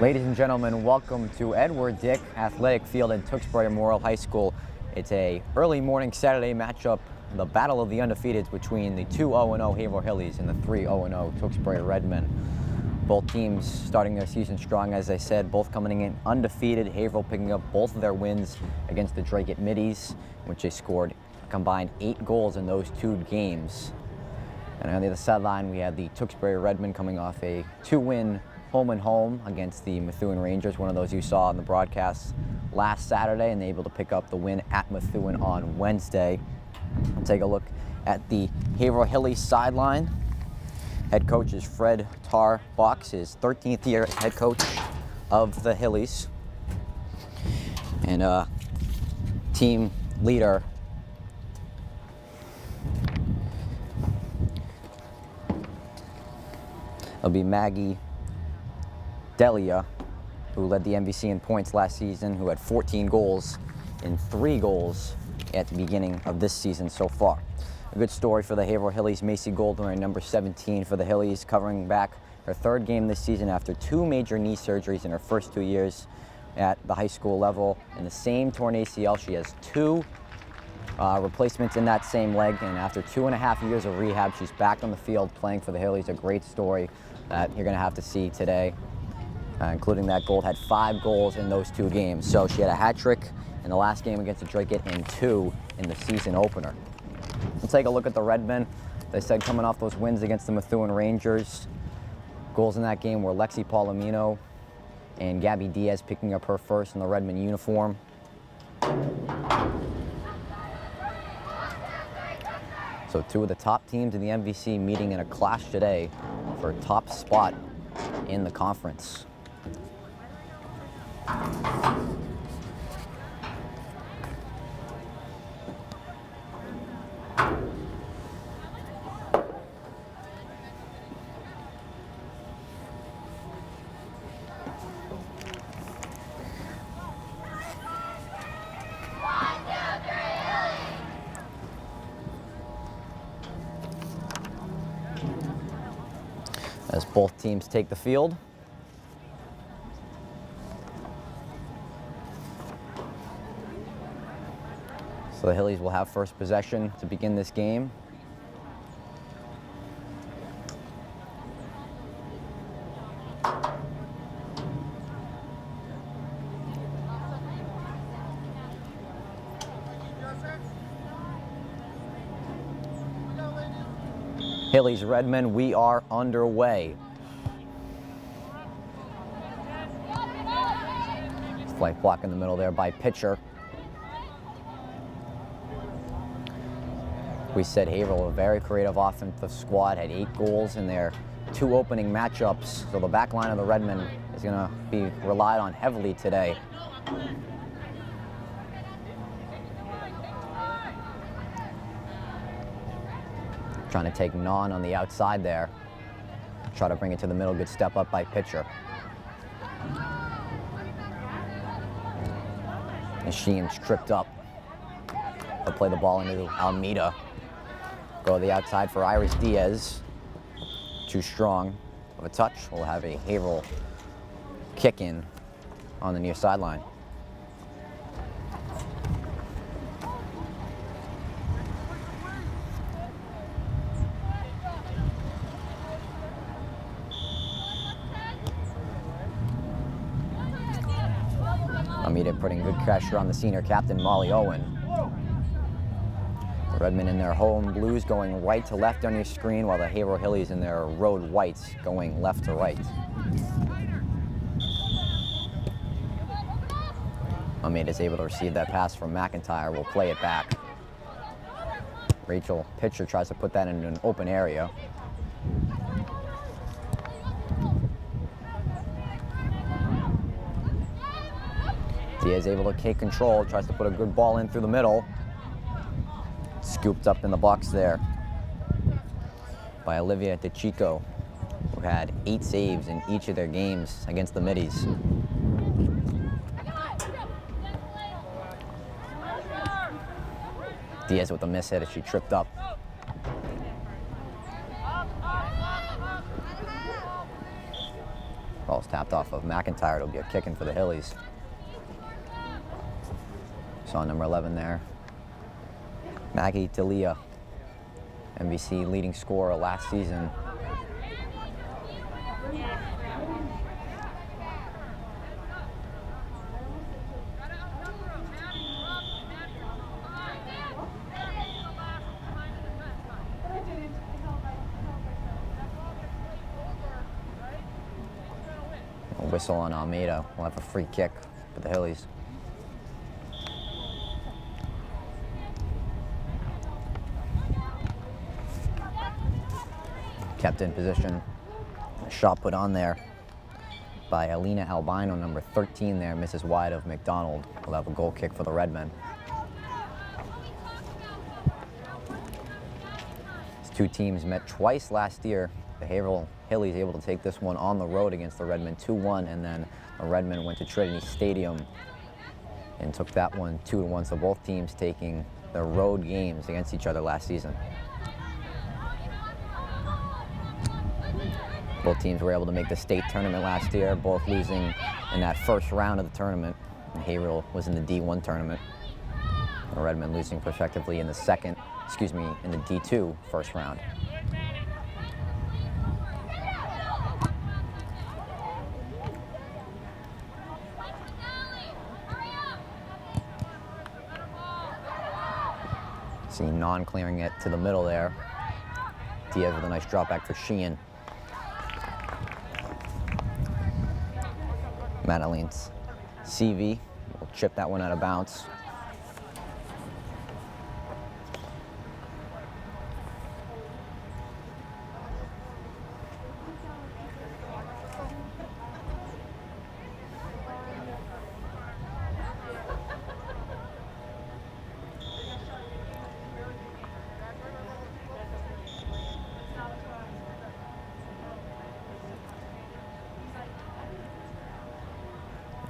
Ladies and gentlemen, welcome to Edward Dick Athletic Field in Tewksbury Memorial High School. It's a early morning Saturday matchup, the battle of the undefeateds between the 2-0-0 Haverhill Hillies and the 3-0-0 Tewksbury Redmen. Both teams starting their season strong, as I said, both coming in undefeated. Haverhill picking up both of their wins against the Drake Middies, which they scored a combined 8 goals in those 2 games. And on the other sideline, we have the Tewksbury Redmen coming off a 2-win home against the Methuen Rangers, one of those you saw in the broadcast last Saturday, and they're able to pick up the win at Methuen on Wednesday. We'll take a look at the Haverhill Hillies sideline. Head coach is Fred Tarbox, his 13th year as head coach of the Hillies. And team leader will be Maggie Delia, who led the MVC in points last season, who had 14 goals and 3 goals at the beginning of this season so far. A good story for the Haverhill Hillies. Macy Goldner, number 17 for the Hillies, covering back her 3rd game this season after 2 major knee surgeries in her first 2 years at the high school level. In the same torn ACL, she has 2 replacements in that same leg, and after 2.5 years of rehab, she's back on the field playing for the Hillies. A great story that you're going to have to see today. Including that goal, had 5 goals in those 2 games. So she had a hat trick in the last game against the Drake and 2 in the season opener. We'll take a look at the Redmen. They said coming off those wins against the Methuen Rangers. Goals in that game were Lexi Palomino and Gabby Diaz picking up her first in the Redmen uniform. So 2 of the top teams in the MVC meeting in a clash today for a top spot in the conference. As both teams take the field. So the Hillies will have first possession to begin this game. Hillies Redmen, we are underway. Slight block in the middle there by pitcher. We said Haverhill, a very creative offensive squad, had 8 goals in their 2 opening matchups. So the back line of the Redmen is going to be relied on heavily today. Trying to take Non on the outside there. Try to bring it to the middle. Good step up by pitcher. And Sheen's tripped up. They'll play the ball into Almeida. Go to the outside for Iris Diaz. Too strong of a touch. We'll have a Haverhill kick in on the near sideline. Almeida putting good pressure on the senior captain, Molly Owen. The Redmen in their home blues going right to left on your screen, while the Haverhill Hillies in their road whites going left to right. Almeida is able to receive that pass from McIntyre. Will play it back. Rachel pitcher tries to put that into an open area. Diaz able to take control, tries to put a good ball in through the middle. Scooped up in the box there by Olivia DeChico, who had 8 saves in each of their games against the Middies. Diaz with a miss hit as she tripped up. Ball's tapped off of McIntyre. It'll be a kick in for the Hillies. Saw number 11 there. Maggie Delia, MVC leading scorer last season. A whistle on Almeida. We'll have a free kick for the Hillies. Kept in position. A shot put on there by Alina Albino, number 13 there, misses wide of McDonald. We'll have a goal kick for the Redmen. These two teams met twice last year. The Haverhill Hillies able to take this one on the road against the Redmen 2-1, and then the Redmen went to Trinity Stadium and took that one 2-1. So both teams taking their road games against each other last season. Both teams were able to make the state tournament last year, both losing in that first round of the tournament. And Haverhill was in the D1 tournament. The Redmen losing prospectively in the in the D2 first round. See non-clearing it to the middle there. Diaz with a nice drop back for Sheehan. Madeline's CV will chip that one out of bounds.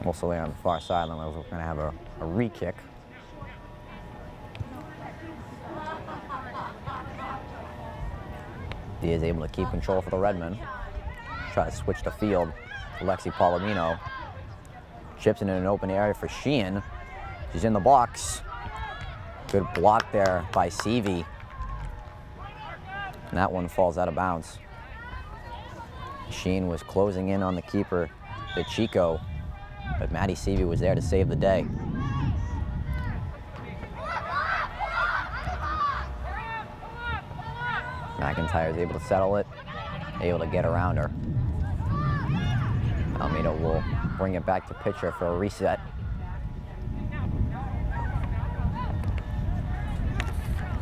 Also there on the far sideline, we're going to have a re-kick. Diaz able to keep control for the Redmen. Try to switch the field. Alexi Palomino chips in an open area for Sheehan. She's in the box. Good block there by Seavey. And that one falls out of bounds. Sheehan was closing in on the keeper, the Chico. But Maddie Seavey was there to save the day. McIntyre's able to settle it, able to get around her. Almeida will bring it back to pitcher for a reset.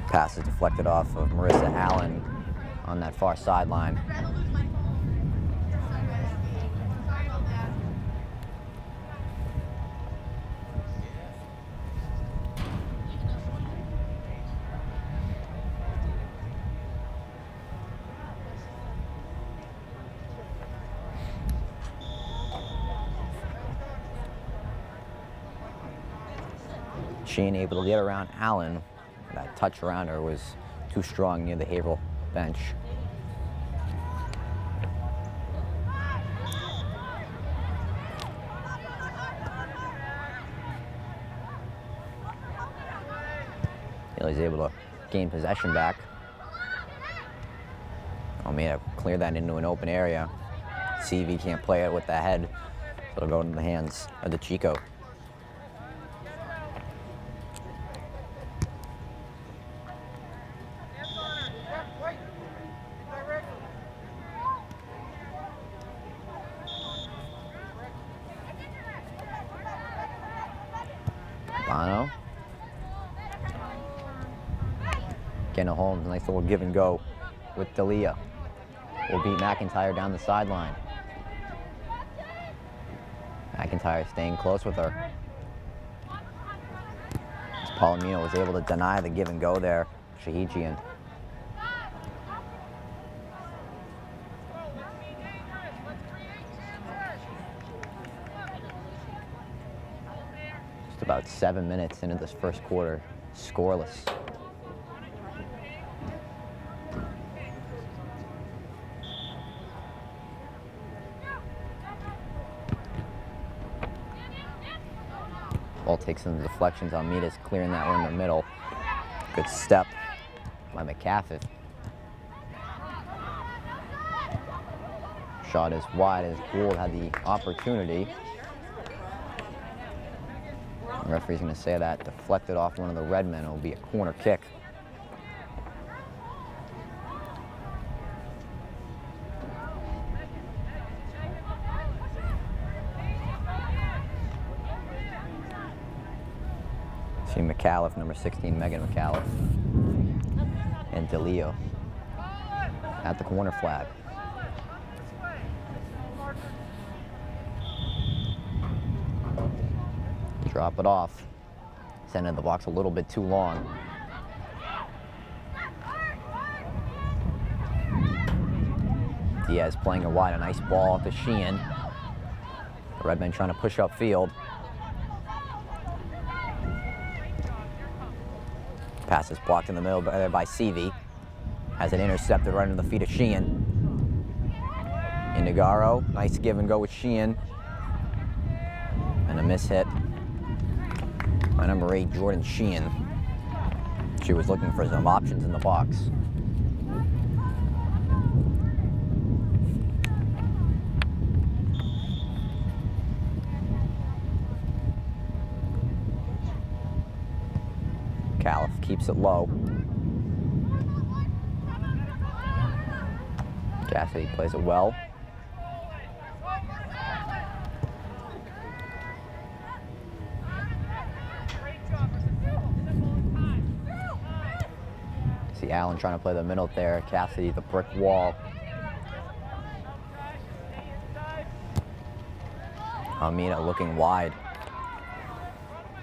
Pass is deflected off of Marissa Allen on that far sideline. Sheehan able to get around Allen. That touch around her was too strong near the Haverhill bench. He's able to gain possession back. Almeida clear that into an open area. CV can't play it with the head, so it'll go into the hands of the Chico. Bono. Kenna Holmes, nice little give and go with Delia. Will beat McIntyre down the sideline. McIntyre staying close with her. Palomino was able to deny the give and go there. Shahijian. Just about 7 minutes into this first quarter, scoreless. Ball takes some deflections. Almeida's clearing that one in the middle. Good step by McCaffett. Shot is wide as Gould had the opportunity. The referee's going to say that deflected off one of the red men. It will be a corner kick. See McAuliffe, number 16, Megan McAuliffe, and DeLeo at the corner flag. Drop it off. Sending the box a little bit too long. Diaz playing it wide, a nice ball to Sheehan. The Redmen trying to push upfield. Pass is blocked in the middle by Seavey. Has it intercepted right under the feet of Sheehan. Indigaro, nice give and go with Sheehan. And a miss hit by number 8, Jordan Sheehan. She was looking for some options in the box. Calif keeps it low. Cassidy plays it well. See Allen trying to play the middle there. Cassidy, the brick wall. Almeida looking wide.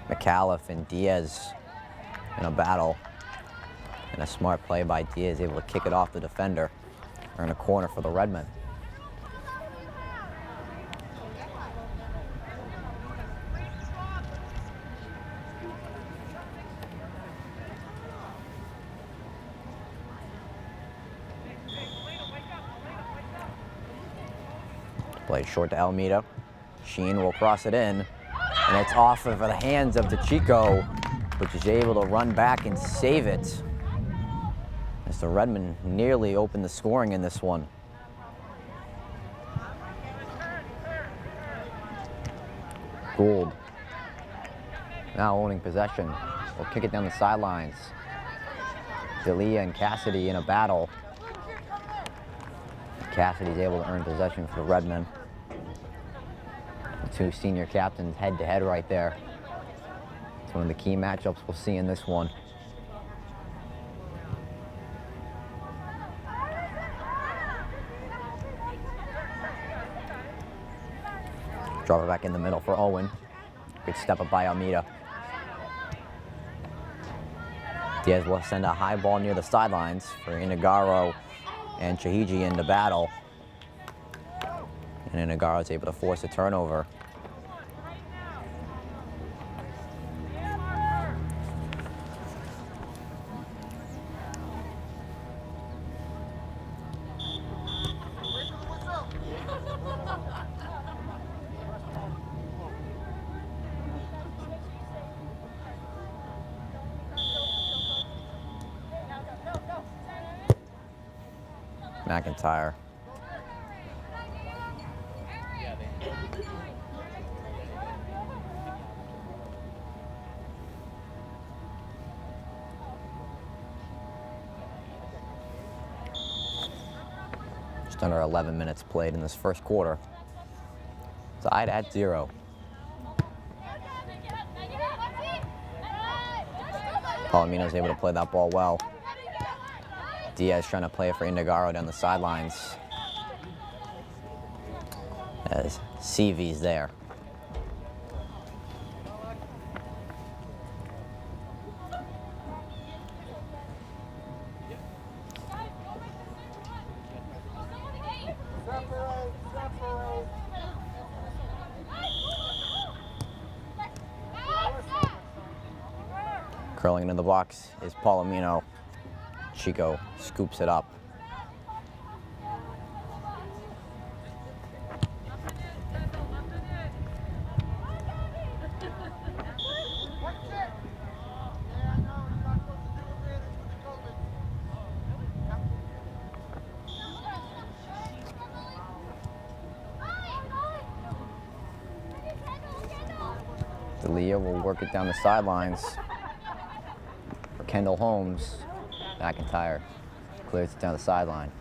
McAuliffe and Diaz in a battle. And a smart play by Diaz, able to kick it off the defender. We're in a corner for the Redmen. Play short to Almeida. Sheen will cross it in. And it's off of the hands of DeChico, which is able to run back and save it. As the Redmen nearly opened the scoring in this one. Gould now owning possession. Will kick it down the sidelines. D'Elia and Cassidy in a battle. Cassidy's able to earn possession for the Redmen. The two senior captains head-to-head right there. It's one of the key matchups we'll see in this one. Drop it back in the middle for Owen. Good step up by Almeida. Diaz will send a high ball near the sidelines for Inigaro and Chahiji into battle. And Inigaro is able to force a turnover. McIntyre. Just under 11 minutes played in this first quarter. Tied at 0. Palomino's able to play that ball well. Diaz trying to play it for Indigaro down the sidelines. As CV's there. Curling into the box is Palomino. Chico scoops it up. D'Elia will work it down the sidelines for Kendall Holmes. McIntyre clears it down the sideline.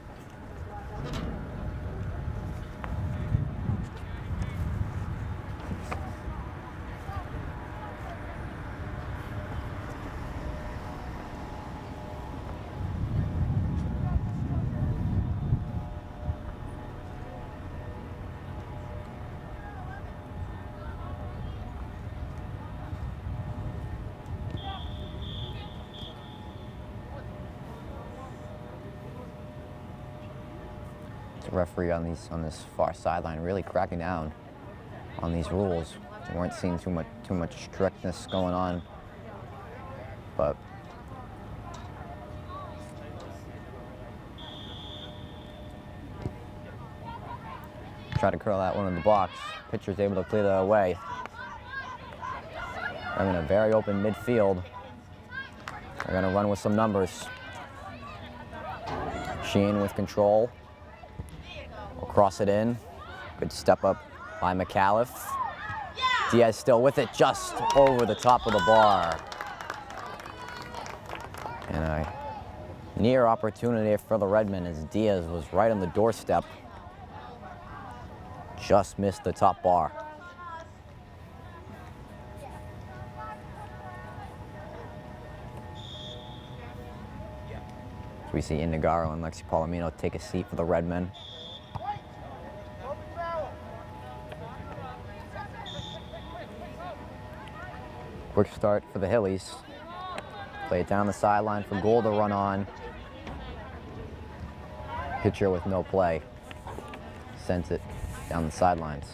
The referee on this far sideline really cracking down on these rules. We weren't seeing too much strictness going on, but try to curl that one in the box. Pitcher's able to clear that away. They're in a very open midfield. They're going to run with some numbers. Sheen with control. Will cross it in. Good step up by McAuliffe. Diaz still with it, just over the top of the bar. And a near opportunity for the Redmen as Diaz was right on the doorstep. Just missed the top bar. We see Indegaro and Lexi Palomino take a seat for the Redmen. Quick start for the Hillies. Play it down the sideline for Gould to run on. Pitcher with no play. Sends it down the sidelines.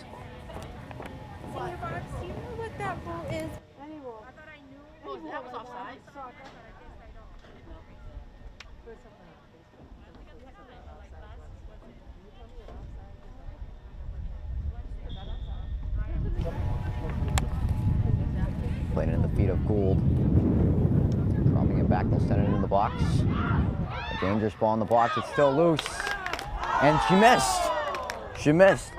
Do you know what that rule is? Anymore. I thought I knew. Oh, that was offside. Playing it in the feet of Gould. Dropping it back, they'll send it into the box. A dangerous ball in the box, it's still loose. And she missed. She missed.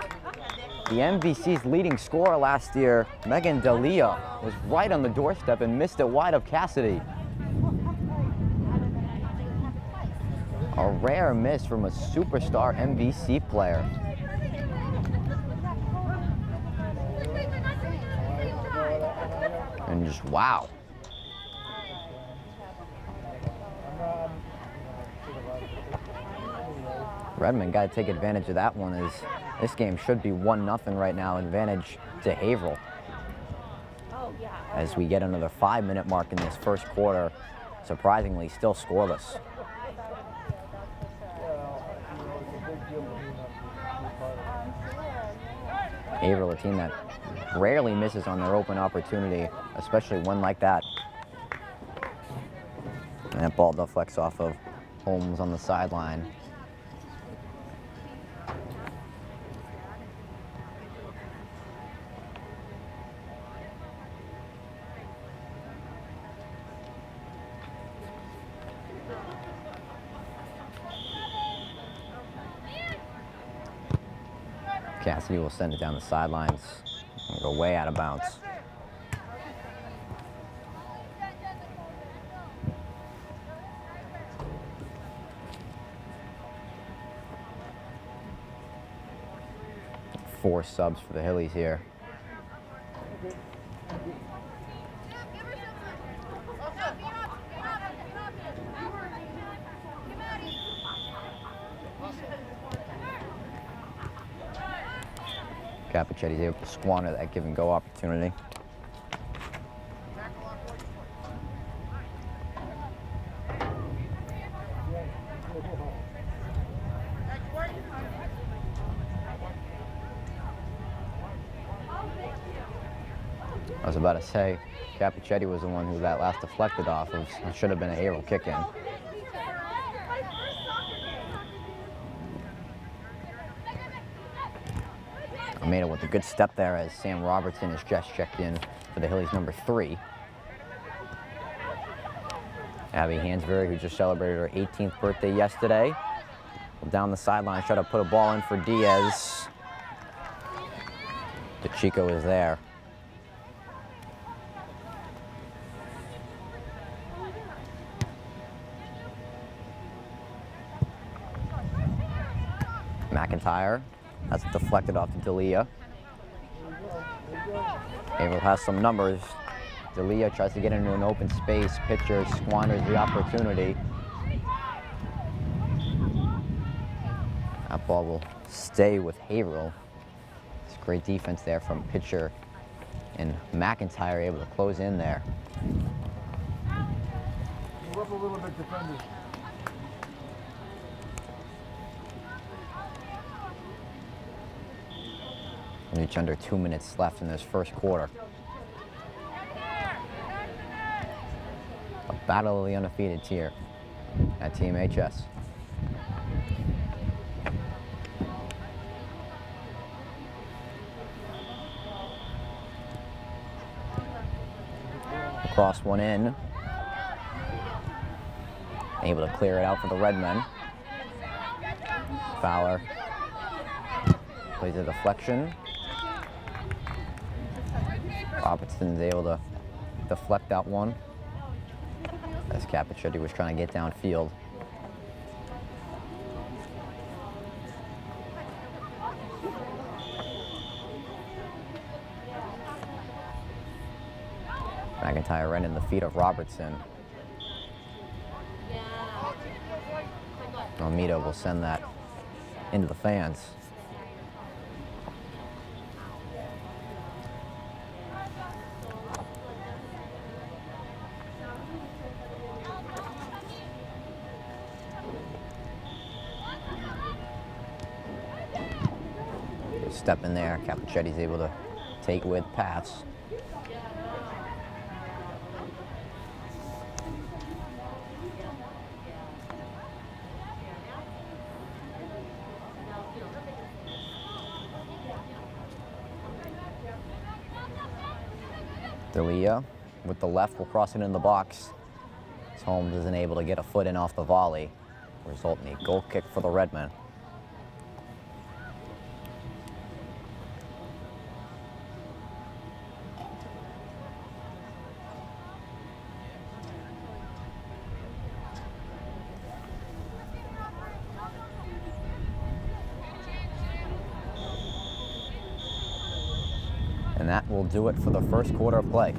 The MVC's leading scorer last year, Megan D'Elia, was right on the doorstep and missed it wide of Cassidy. A rare miss from a superstar MVC player. And just wow. Redmond got to take advantage of that one, as this game should be 1-0 right now, advantage to Haverhill. As we get another 5-minute mark in this first quarter, surprisingly still scoreless. Haverhill, a team that rarely misses on their open opportunity, especially one like that. And that ball deflects off of Holmes on the sideline. Cassidy will send it down the sidelines and go way out of bounds. Four subs for the Hillies here. Capicetti's able to squander that give and go opportunity. I was about to say, Capicetti was the one who that last deflected off of. It should have been a Haverhill kick-in. Made it with a good step there as Sam Robertson is just checked in for the Hillies number 3. Abby Hansberry, who just celebrated her 18th birthday yesterday, down the sideline, try to put a ball in for Diaz. DeChico is there. McIntyre. That's deflected off to D'Elia. Haverhill has some numbers. D'Elia tries to get into an open space. Pitcher squanders the opportunity. That ball will stay with Haverhill. It's great defense there from pitcher and McIntyre able to close in there. Move up a little bit, defenders. Reach under 2 minutes left in this first quarter. A battle of the undefeated here at TMHS. Cross one in. Able to clear it out for the Redmen. Fowler plays a deflection. Robertson's able to deflect that one as Capichetti was trying to get downfield. McIntyre right in the feet of Robertson. Almeida will send that into the fans. Step in there, Capichetti's able to take with pass. D'Elia with the left will cross it in the box. Holmes isn't able to get a foot in off the volley, resulting in a goal kick for the Redmen. And that will do it for the first quarter of play.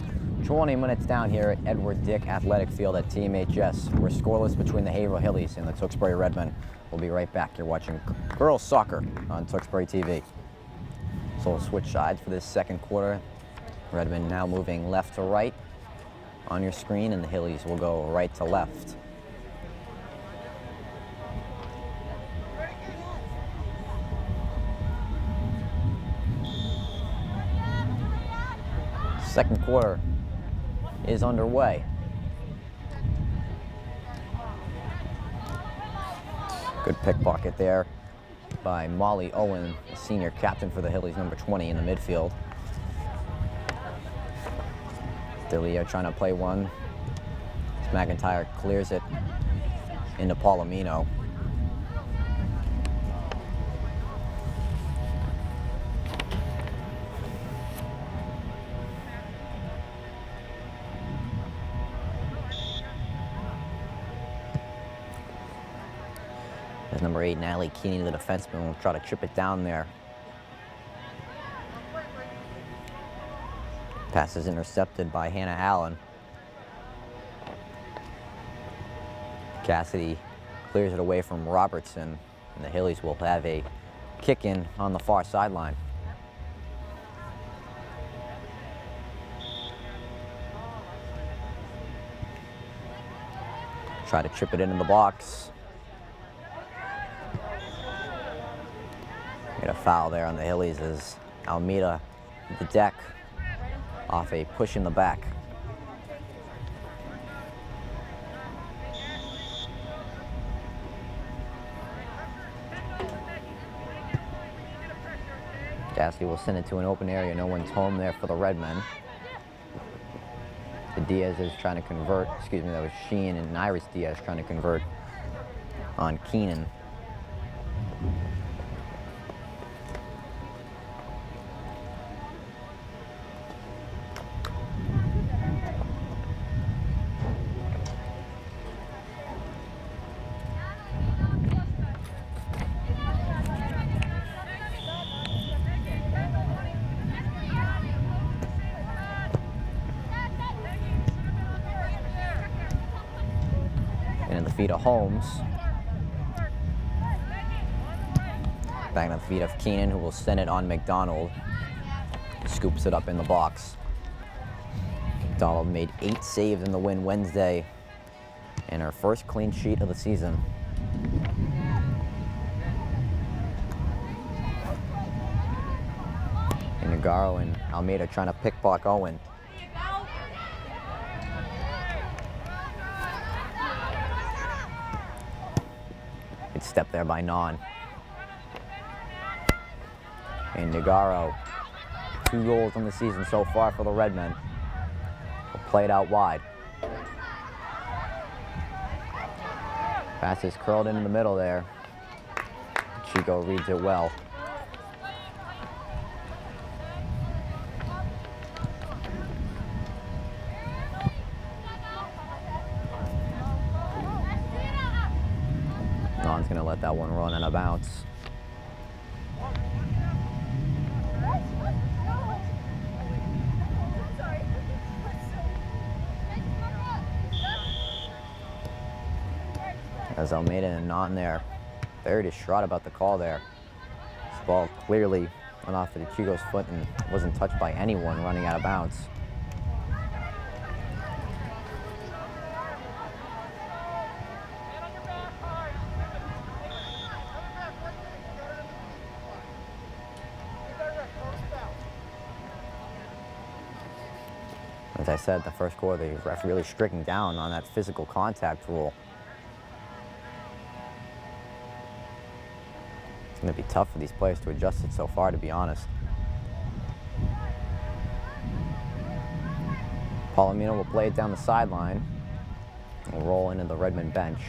20 minutes down here at Edward Dick Athletic Field at TMHS. We're scoreless between the Haverhill Hillies and the Tewksbury Redmen. We'll be right back. You're watching girls soccer on Tewksbury TV. So we'll switch sides for this second quarter. Redmen now moving left to right on your screen, and the Hillies will go right to left. Second quarter is underway. Good pickpocket there by Molly Owen, the senior captain for the Hillies, number 20 in the midfield. D'Elia trying to play one. McIntyre clears it into Palomino. As number 8, Natalie Keeney, the defenseman, will try to chip it down there. Pass is intercepted by Hannah Allen. Cassidy clears it away from Robertson, and the Hillies will have a kick in on the far sideline. Try to chip it into the box. Get a foul there on the Hillies as Almeida at the deck off a push in the back. Cassidy will send it to an open area. No one's home there for the Redmen. The Diaz is trying to convert. Excuse me, that was Sheehan and Iris Diaz trying to convert on Keenan. feet of Holmes. Back on the feet of Keenan, who will send it on McDonald. Scoops it up in the box. McDonald made 8 saves in the win Wednesday, and her first clean sheet of the season. And Nagaro and Almeida trying to pickpocket Owen. Good step there by Non. And Nagaro, 2 goals on the season so far for the Redmen. Will play it out wide. Pass is curled in the middle there. Chico reads it well. Non's going to let that one run and a bounce. As Almeida and Non there, very distraught about the call there. This ball clearly went off of Chico's foot and wasn't touched by anyone running out of bounds. As I said, the first quarter, the ref really stricken down on that physical contact rule. It's going to be tough for these players to adjust it so far, to be honest. Palomino will play it down the sideline and will roll into the Redmond bench.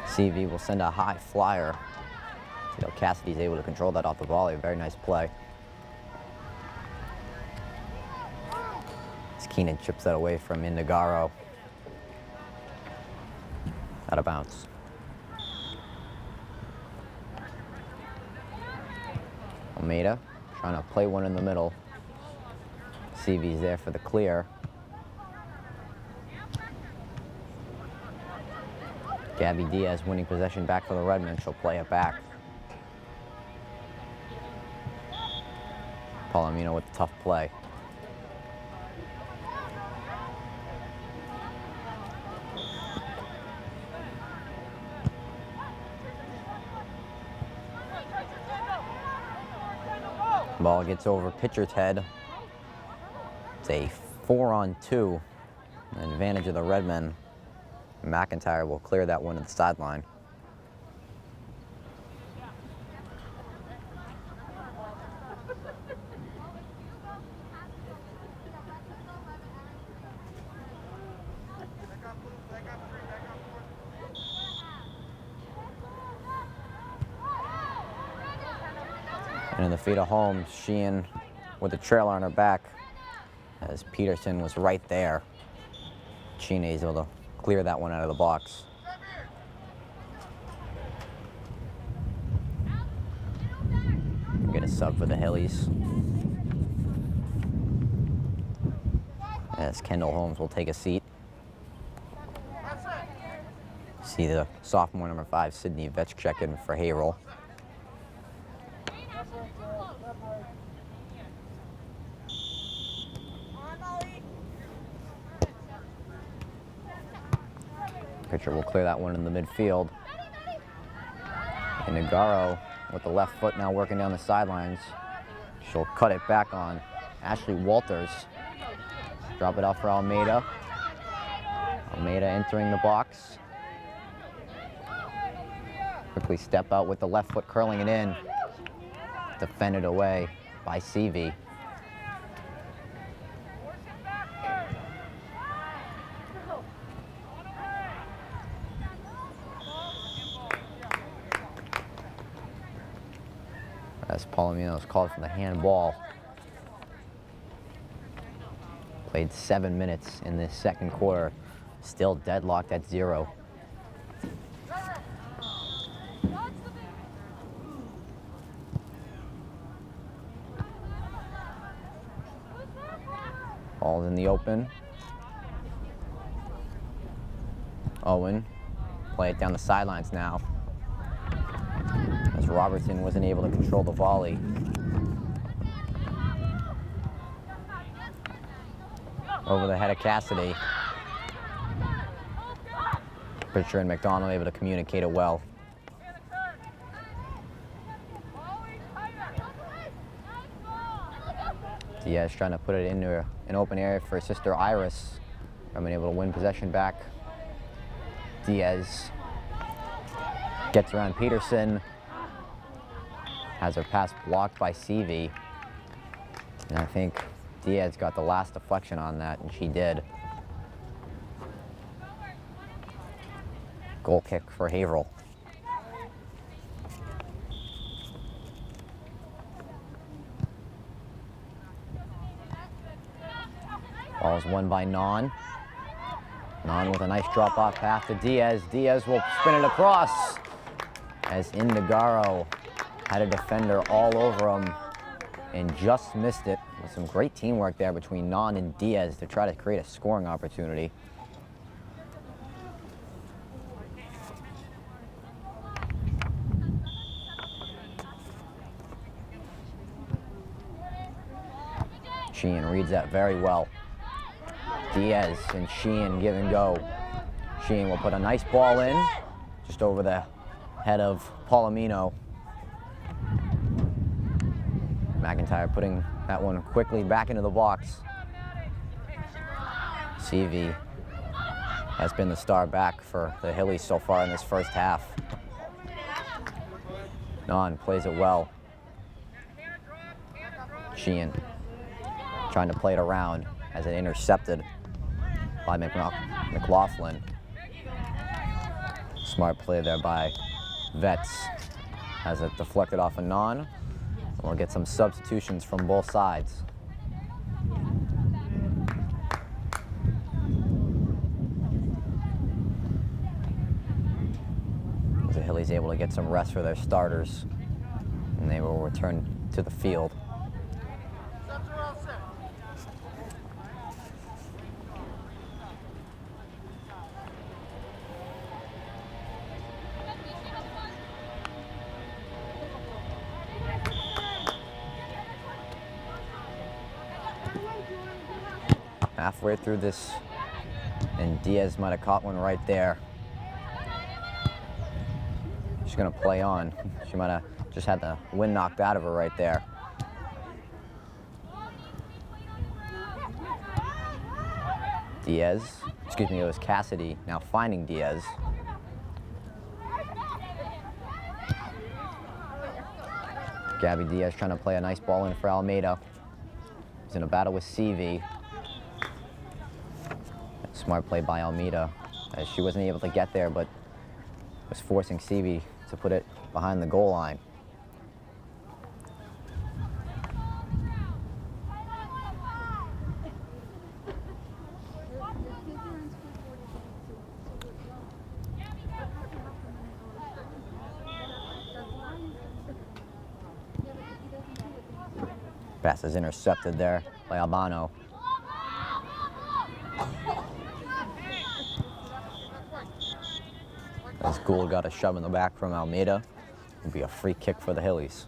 CV will send a high flyer. You know, Cassidy's able to control that off the volley. A very nice play. As Keenan chips that away from Indagaro. Out of bounds. Almeida trying to play one in the middle. CV's there for the clear. Gabby Diaz winning possession back for the Redmen. She'll play it back. Palomino with the tough play. Ball gets over pitcher's head. It's a 4-on-2. An advantage of the Redmen. McIntyre will clear that one to the sideline. And in the feet of Holmes, Sheehan with the trailer on her back, as Peterson was right there. Sheehan is able to clear that one out of the box. Get a sub for the Hillies. As Kendall Holmes will take a seat. See the sophomore number 5, Sydney Vetch, check in for Haverhill. Pitcher will clear that one in the midfield. And Nagaro with the left foot now working down the sidelines. She'll cut it back on Ashley Walters. Drop it off for Almeida. Almeida entering the box. Quickly step out with the left foot, curling it in. Defended away by CV. As Palomino is called for the handball. Played 7 minutes in this second quarter. Still deadlocked at 0. Ball's in the open. Owen, play it down the sidelines now, as Robertson wasn't able to control the volley. Over the head of Cassidy. Pritchard and McDonald able to communicate it well. Diaz trying to put it into an open area for his sister Iris. Being able to win possession back. Diaz gets around Peterson. Has her pass blocked by Seavey. And I think Diaz got the last deflection on that, and she did. Goal kick for Haverhill. Ball's won by Non. Non with a nice drop-off pass to Diaz. Diaz will spin it across as Indigaro had a defender all over him and just missed it. With some great teamwork there between Non and Diaz to try to create a scoring opportunity. Sheehan reads that very well. Diaz and Sheehan give and go. Sheehan will put a nice ball in, just over the head of Palomino. McIntyre putting that one quickly back into the box. CV has been the star back for the Hillies so far in this first half. Non plays it well. Sheehan trying to play it around as it intercepted by McLaughlin. Smart play there by Vets as it deflected off a Non. We'll get some substitutions from both sides. The Hillies able to get some rest for their starters, and they will return to the field. Halfway through this, and Diaz might have caught one right there. She's gonna play on. She might have just had the wind knocked out of her right there. Diaz, excuse me, it was Cassidy now finding Diaz. Gabby Diaz trying to play a nice ball in for Almeida. He's in a battle with CV. Smart play by Almeida, as she wasn't able to get there, but was forcing CV to put it behind the goal line. Pass is intercepted there by Albano. As Gould got a shove in the back from Almeida, it'll be a free kick for the Hillies.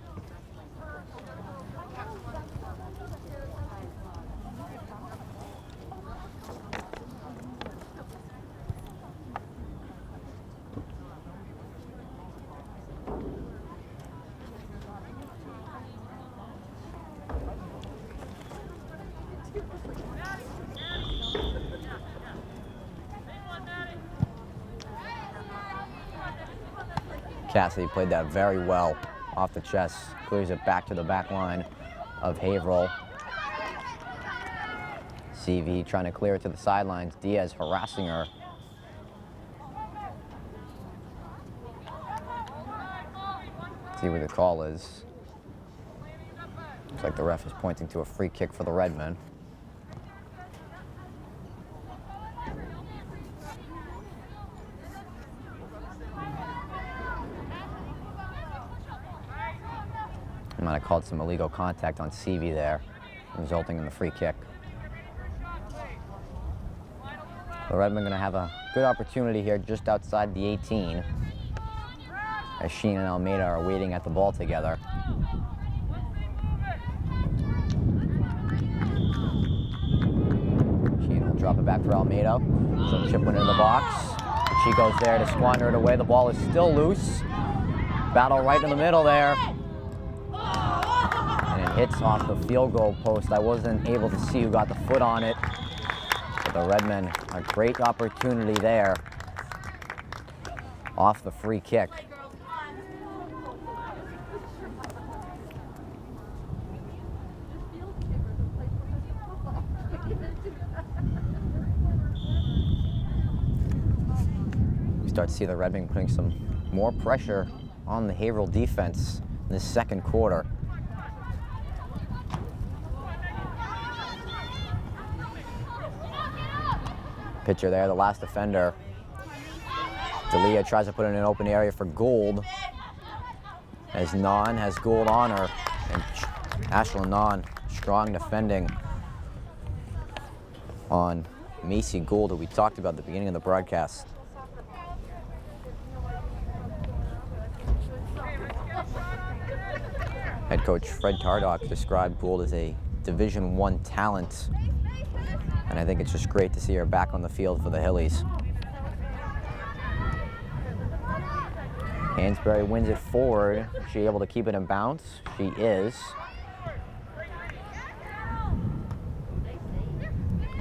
Cassidy played that very well off the chest, clears it back to the back line of Haverhill. CV trying to clear it to the sidelines. Diaz harassing her. See what the call is. Looks like the ref is pointing to a free kick for the Redmen. Might have called some illegal contact on CV there, resulting in the free kick. The Redmen going to have a good opportunity here just outside the 18 as Sheen and Almeida are waiting at the ball together. Sheen will drop it back for Almeida. She'll chip one in the box. She goes there to squander it away. The ball is still loose. Battle right in the middle there. And it hits off the field goal post. I wasn't able to see who got the foot on it. But the Redmen, a great opportunity there off the free kick. We start to see the Redmen putting some more pressure on the Haverhill defense in this second quarter. Pitcher there, the last defender. D'Elia tries to put it in an open area for Gould. As Non has Gould on her. And Ashlyn Non, strong defending on Macy Gould, who we talked about at the beginning of the broadcast. Head coach Fred Tardock described Gould as a Division I talent. And I think it's just great to see her back on the field for the Hillies. Hansberry wins it forward. Is she able to keep it in bounds? She is.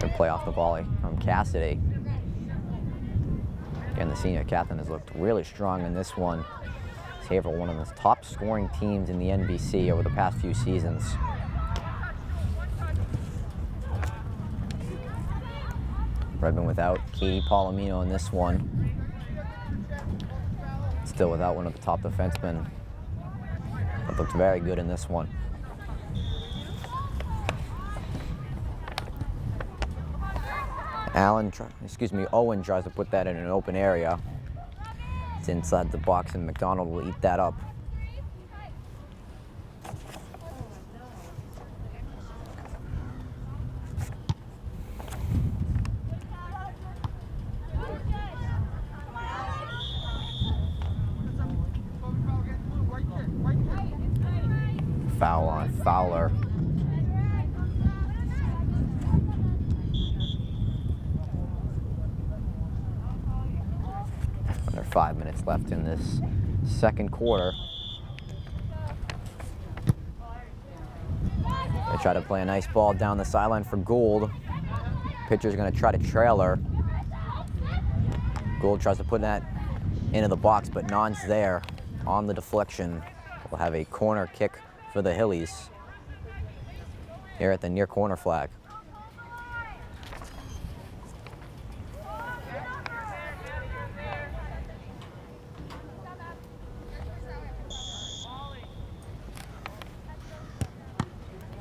Good play off the volley from Cassidy. Again, the senior captain has looked really strong in this one. Haverhill, one of the top scoring teams in the NBC over the past few seasons. Redmen without Katie Palomino in this one. Still without one of the top defensemen. But looked very good in this one. Owen tries to put that in an open area. It's inside the box and McDonald will eat that up. Foul on Fowler. Under 5 minutes left in this second quarter. They try to play a nice ball down the sideline for Gould. Pitcher's going to try to trail her. Gould tries to put that into the box, but Non's there on the deflection. We'll have a corner kick for the Hillies here at the near corner flag.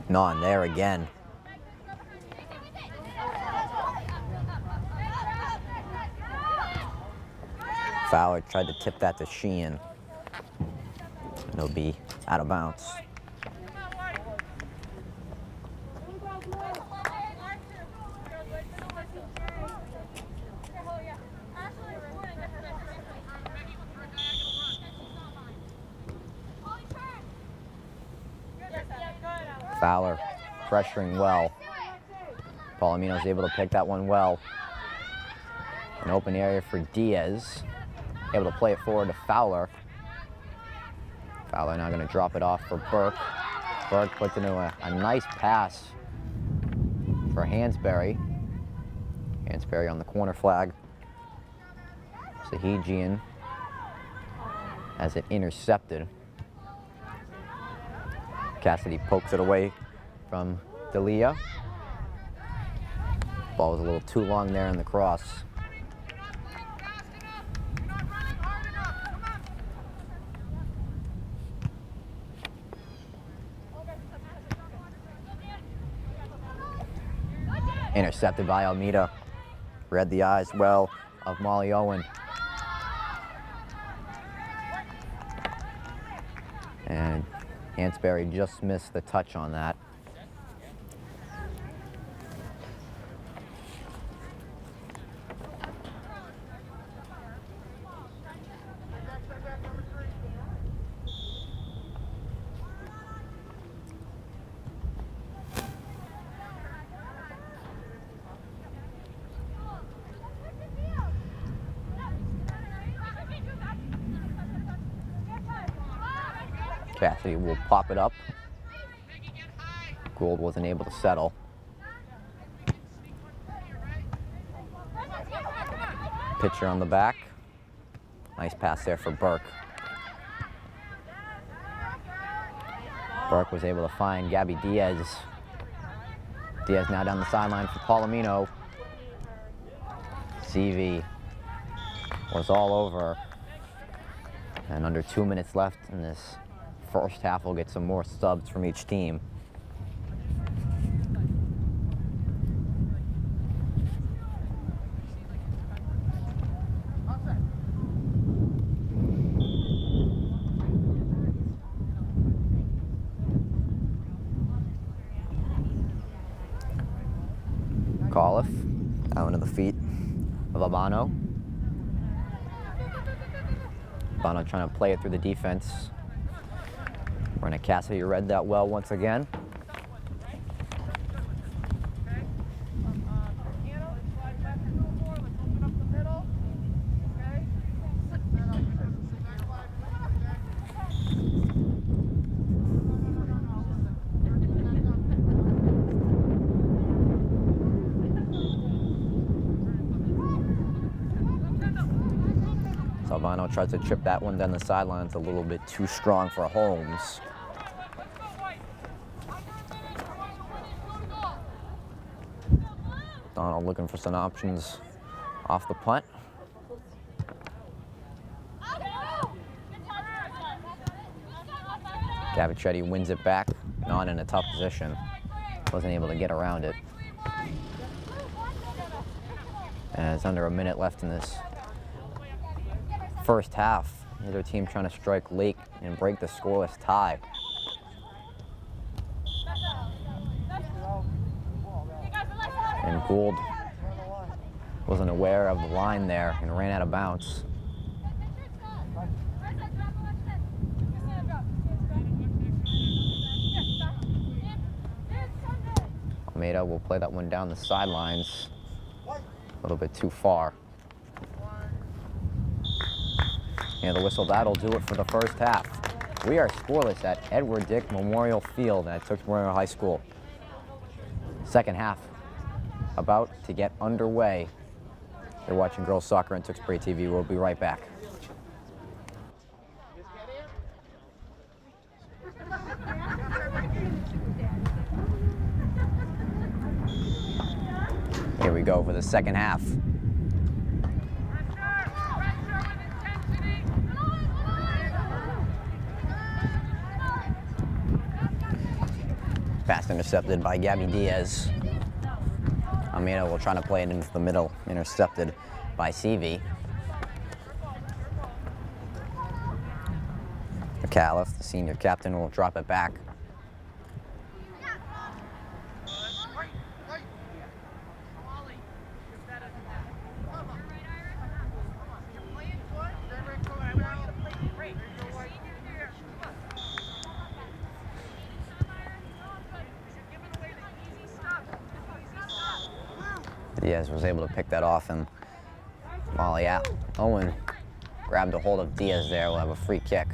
Non there again. Fowler tried to tip that to Sheehan. And it'll be out of bounds. Fowler pressuring well. Palomino's able to pick that one well. An open area for Diaz. Able to play it forward to Fowler. Fowler now going to drop it off for Burke. Burke puts into a nice pass for Hansberry. Hansberry on the corner flag. Sahijian has it intercepted. Cassidy pokes it away from D'Elia. Ball was a little too long there in the cross. Intercepted by Almeida. Read the eyes well of Molly Owen. And Hansberry just missed the touch on that. Cassidy will pop it up. Gould wasn't able to settle. Pitcher on the back. Nice pass there for Burke. Burke was able to find Gabby Diaz. Diaz now down the sideline for Palomino. CV was all over. And under 2 minutes left in this first half, we'll get some more subs from each team. Coliff out into the feet of Albano. Albano trying to play it through the defense. Brenna Cassidy read that well once again. Albano tries to chip that one down the sideline. It's a little bit too strong for Holmes. Donald looking for some options off the punt. Gavichetti wins it back, not in a tough position. Wasn't able to get around it. And it's under a minute left in this first half. Neither team trying to strike late and break the scoreless tie. And Gould wasn't aware of the line there and ran out of bounds. Almeida will play that one down the sidelines. A little bit too far. And the whistle, that'll do it for the first half. We are scoreless at Edward Dick Memorial Field at Tewksbury Memorial High School. Second half about to get underway. You're watching Girls Soccer on Tewksbury TV. We'll be right back. Here we go for the second half. Pass intercepted by Gabby Diaz. Almeida will try to play it into the middle, intercepted by CV. McAuliffe, the senior captain, will drop it back. Diaz was able to pick that off and volley out. Owen grabbed a hold of Diaz there. We'll have a free kick.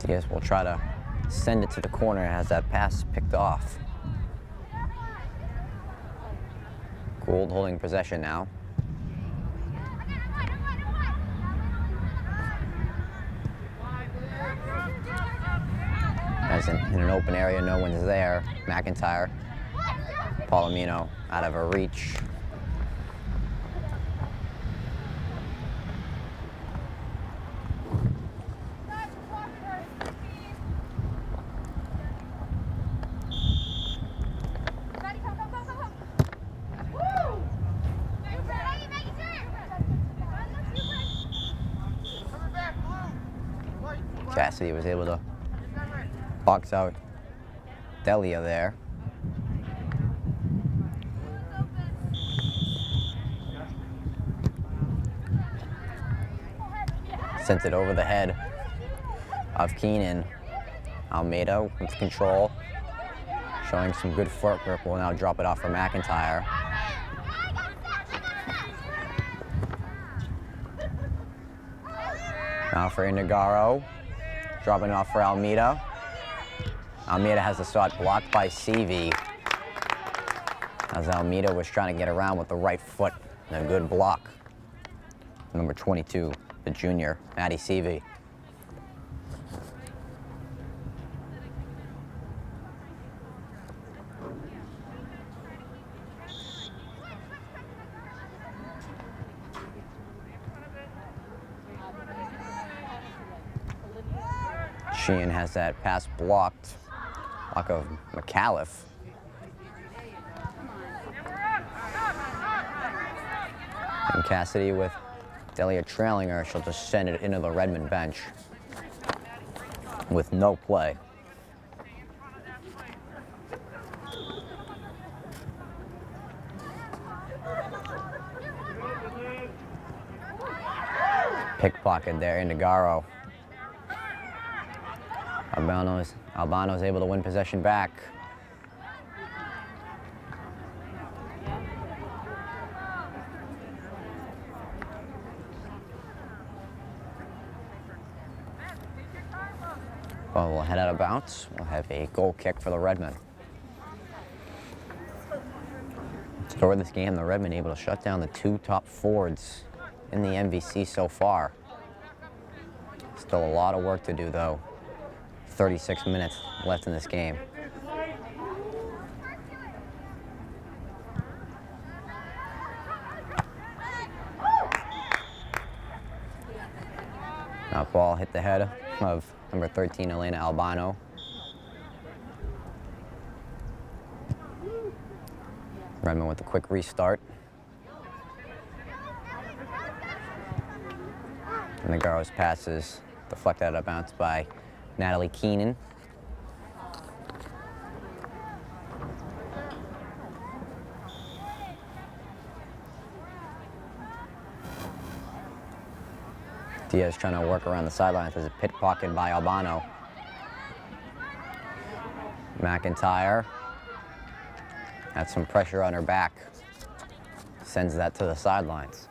Diaz will try to send it to the corner as that pass picked off. Gould holding possession now. As in an open area, no one's there. McIntyre, Palomino out of her reach. Cassidy was able to box out Delia there. Sent it over the head of Keenan. Almeida with control. Showing some good footwork, will now drop it off for McIntyre. Now for Indigaro, dropping off for Almeida. Almeida has the shot blocked by CV, as Almeida was trying to get around with the right foot, and a good block. Number 22, the junior, Matty CV. Sheehan has that pass blocked. Block of McAuliffe. And Cassidy with Delia trailing her. She'll just send it into the Redmond bench with no play. Pickpocket there, Indigaro. Albano's able to win possession back. Ball will head out of bounds. We'll have a goal kick for the Redmen. Score of this game, the Redmen able to shut down the two top forwards in the MVC so far. Still a lot of work to do though. 36 minutes left in this game. That ball hit the head of number 13, Elena Albano. Redmond with a quick restart. And the Garros passes deflected out of bounds by Natalie Keenan. Diaz trying to work around the sidelines. There's a pickpocket by Albano. McIntyre had some pressure on her back. Sends that to the sidelines.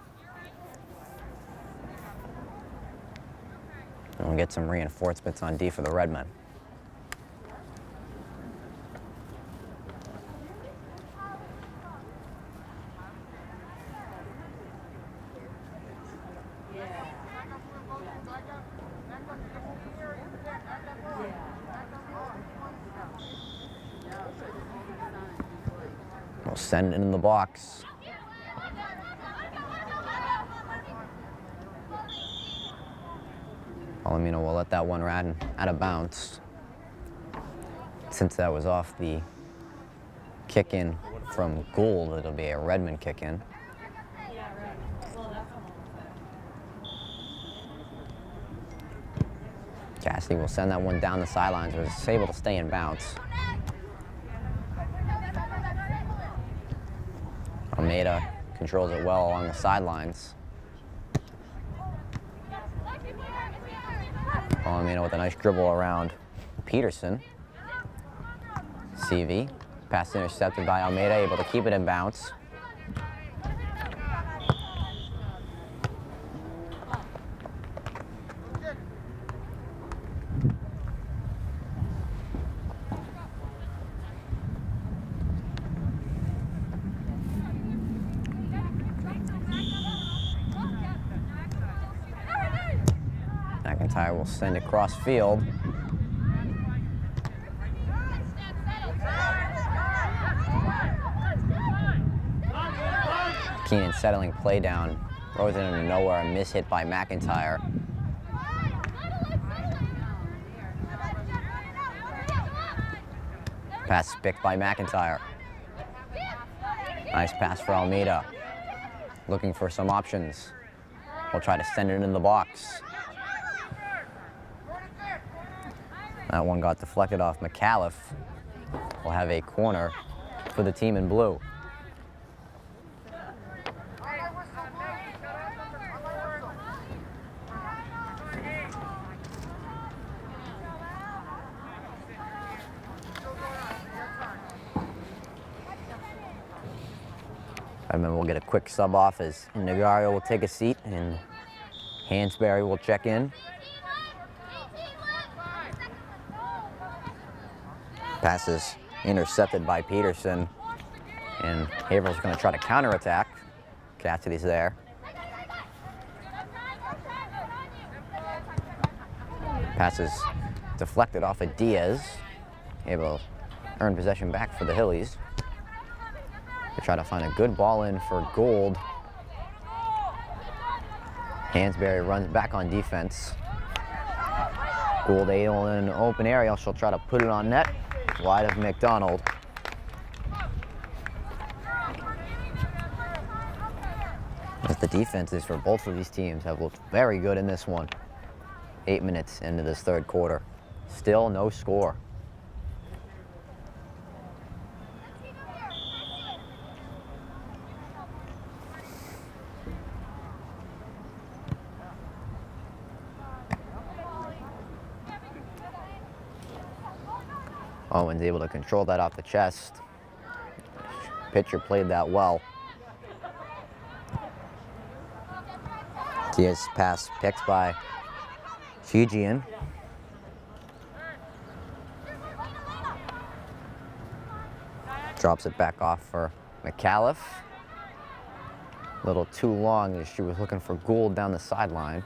And we'll get some reinforcements on D for the Redmen. We'll send it in the box. Palomino will let that one run out of bounds. Since that was off the kick-in from Gould, it'll be a Redmond kick-in. Cassidy will send that one down the sidelines, but is able to stay in bounds. Almeida controls it well along the sidelines. Palomino with a nice dribble around Peterson. CV, pass intercepted by Almeida, able to keep it in bounds. McIntyre will send it cross field. Keenan settling play down, throws it into nowhere, a miss hit by McIntyre. Pass picked by McIntyre. Nice pass for Almeida. Looking for some options. We'll try to send it in the box. That one got deflected off McAuliffe. We'll have a corner for the team in blue. Redmond will get a quick sub off as Nagario will take a seat and Hansberry will check in. Pass is intercepted by Peterson, and Haverhill's going to try to counterattack. Cassidy's there. Pass is deflected off of Diaz. Able to earn possession back for the Hillies. They try to find a good ball in for Gould. Hansberry runs back on defense. Gould able in an open area. She'll try to put it on net. Wide of McDonald. As the defenses for both of these teams have looked very good in this one. 8 minutes into this third quarter. Still no score. Owen's able to control that off the chest. Pitcher played that well. Diaz pass picked by Fijian. Drops it back off for McAuliffe. A little too long as she was looking for Gould down the sideline.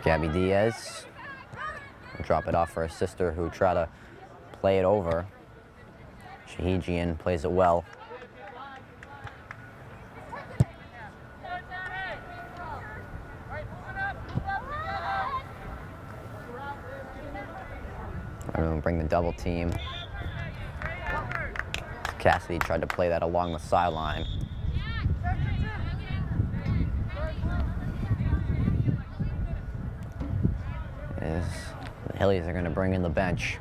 Gabby Diaz will drop it off for her sister, who try to play it over. Shahijian plays it well. We'll bring the double team. Cassidy tried to play that along the sideline. The Hillies are going to bring in the bench.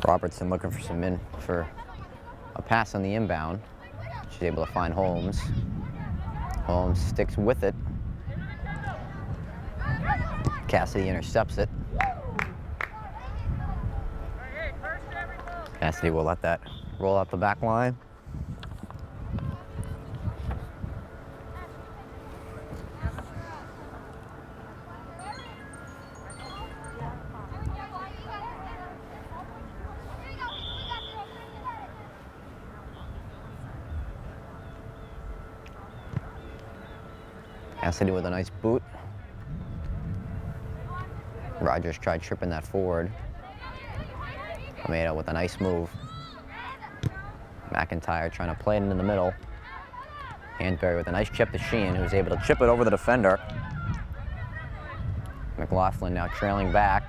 Robertson looking for a pass on the inbound. She's able to find Holmes. Holmes sticks with it. Cassidy intercepts it. Cassidy will let that roll out the back line. Cassidy with a nice boot. Rogers tried tripping that forward. Tomato with a nice move. McIntyre trying to play it into the middle. Hansberry with a nice chip to Sheehan, who's able to chip it over the defender. McLaughlin now trailing back.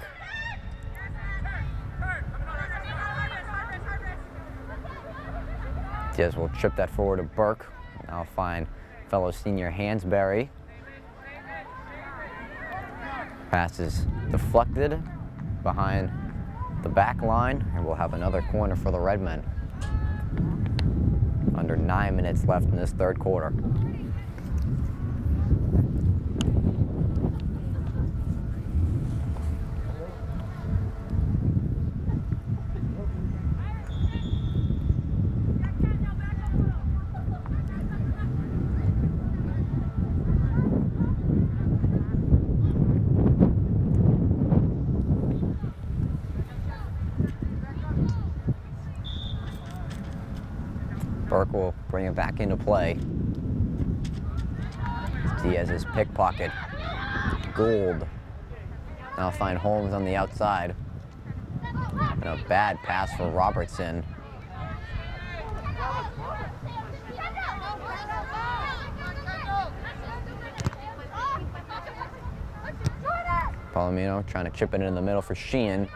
Diaz will chip that forward to Burke. Now find fellow senior Hansberry. Pass is deflected behind the back line, and we'll have another corner for the Redmen. Under 9 minutes left in this third quarter. Burke will bring it back into play. Diaz's pickpocket. Gould. Now find Holmes on the outside. And a bad pass for Robertson. Palomino trying to chip it in the middle for Sheehan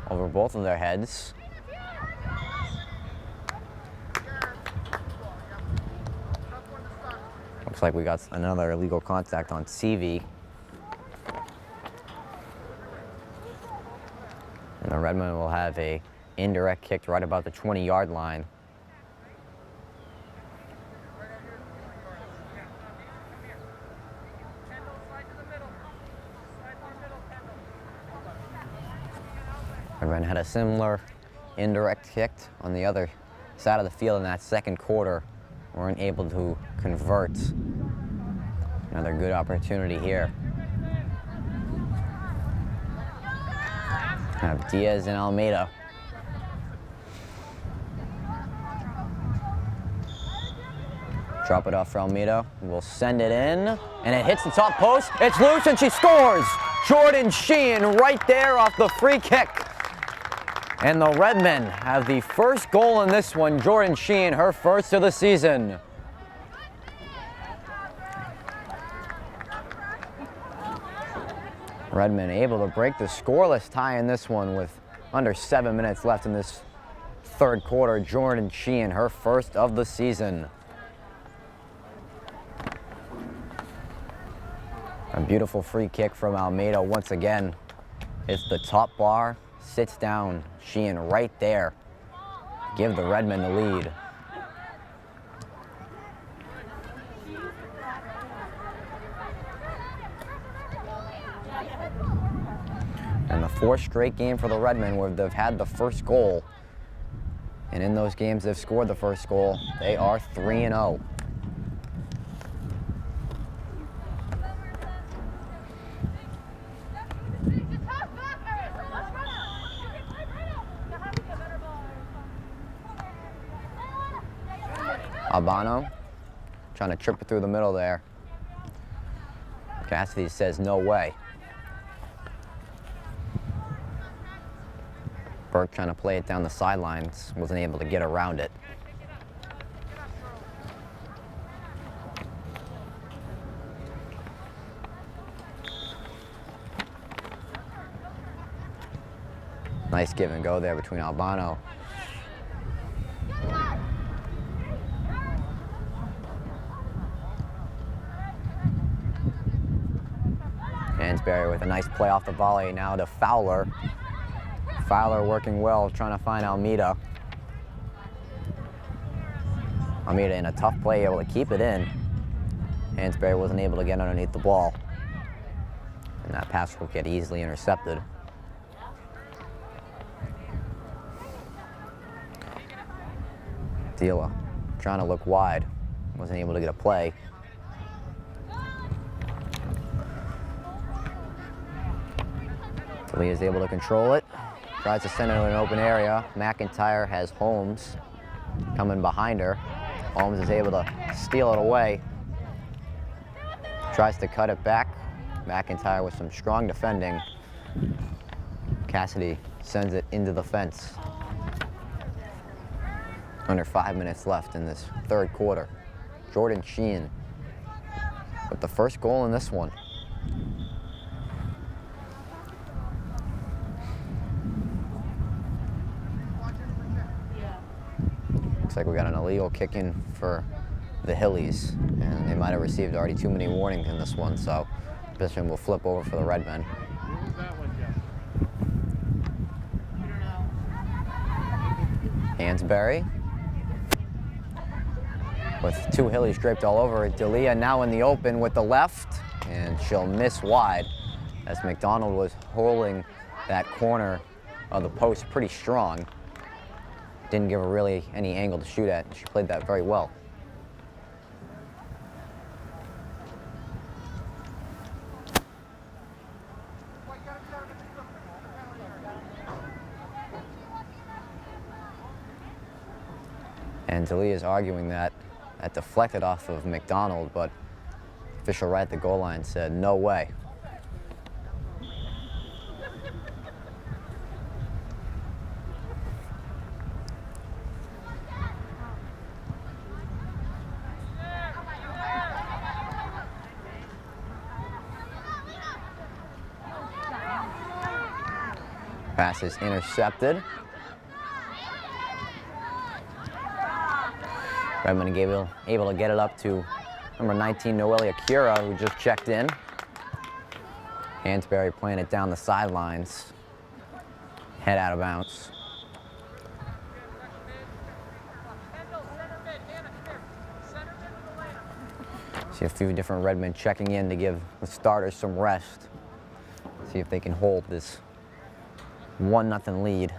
over both of their heads. Looks like we got another illegal contact on TV. And the Redmen will have a indirect kick right about the 20-yard line. Redmen had a similar indirect kick on the other side of the field in that second quarter. Weren't able to convert. Another good opportunity here. Have Diaz and Almeida. Drop it off for Almeida. We'll send it in, and it hits the top post. It's loose, and she scores! Jordan Sheehan right there off the free kick. And the Redmen have the first goal in this one. Jordan Sheehan, her first of the season. Redmen able to break the scoreless tie in this one with under 7 minutes left in this third quarter. Jordan Sheehan, her first of the season. A beautiful free kick from Almeida once again. It's the top bar, sits down. Sheehan right there. Give the Redmen the lead. And the fourth straight game for the Redmen where they've had the first goal. And in those games they've scored the first goal. They are 3-0. Albano trying to trip it through the middle there. Cassidy says no way. Burke trying to play it down the sidelines, wasn't able to get around it. Nice give and go there between Albano. Hansberry with a nice play off the volley now to Fowler. Fowler working well, trying to find Almeida. Almeida in a tough play, able to keep it in. Hansberry wasn't able to get underneath the ball. And that pass will get easily intercepted. Dila trying to look wide, wasn't able to get a play. Lee is able to control it. Tries to send it to an open area. McIntyre has Holmes coming behind her. Holmes is able to steal it away. Tries to cut it back. McIntyre with some strong defending. Cassidy sends it into the fence. Under 5 minutes left in this third quarter. Jordan Sheehan with the first goal in this one. Looks like we got an illegal kick in for the Hillies, and they might have received already too many warnings in this one, so position will flip over for the Redmen. Hansberry with two Hillies draped all over it. D'Elia now in the open with the left, and she'll miss wide as McDonald was holding that corner of the post pretty strong. Didn't give her really any angle to shoot at. She played that very well. And D'Elia is arguing that deflected off of McDonald, but official right at the goal line said no way. Pass is intercepted. Redmond able to get it up to number 19, Noelia Cura, who just checked in. Hansberry playing it down the sidelines. Head out of bounds. See a few different Redmen checking in to give the starters some rest. See if they can hold this 1-0 lead.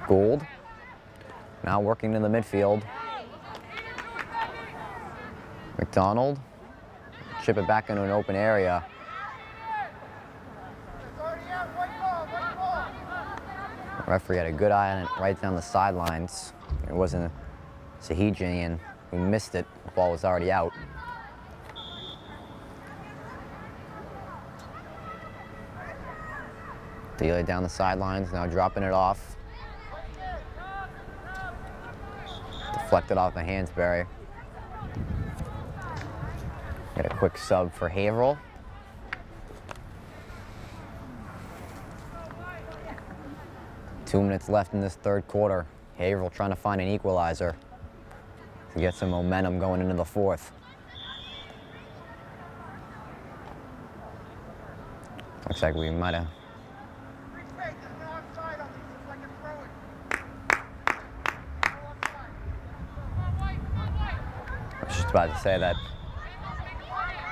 Gould now working in the midfield. McDonald, chip it back into an open area. The referee had a good eye on it right down the sidelines. It wasn't Sahijian who missed it. The ball was already out. Dealer down the sidelines, now dropping it off. Deflected off of Hansberry. Get a quick sub for Haverhill. Two minutes left in this third quarter. Haverhill trying to find an equalizer to get some momentum going into the fourth. Looks like we might have. I was just about to say that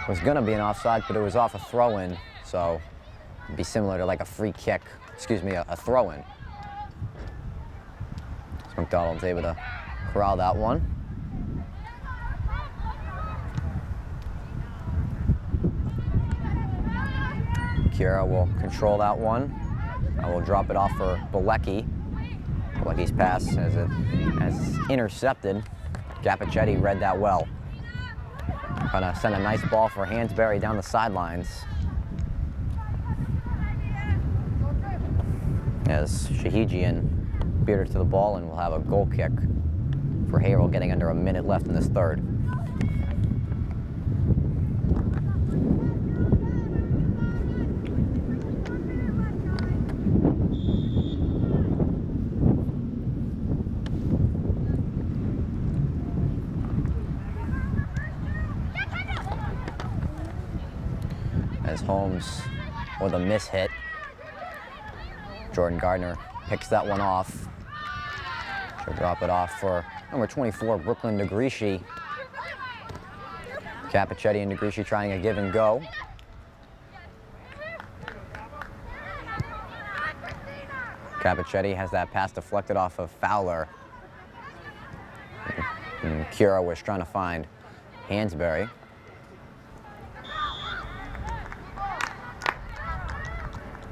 it was going to be an offside, but it was off a throw-in, so it'd be similar to like a free kick, excuse me, a throw-in. So McDonald's able to corral that one. Kira will control that one. I will drop it off for Bilecki. Bilecki's pass as intercepted. Gapichetti read that well. Trying to send a nice ball for Hansberry down the sidelines. As Shahijian beat her to the ball, and we'll have a goal kick for Haverhill, getting under a minute left in this third. As Holmes with a miss hit. Jordan Gardner picks that one off. She'll drop it off for number 24, Brooklyn DeGrisci. Capichetti and DeGrisci trying a give and go. Capichetti has that pass deflected off of Fowler. And Cura was trying to find Hansberry.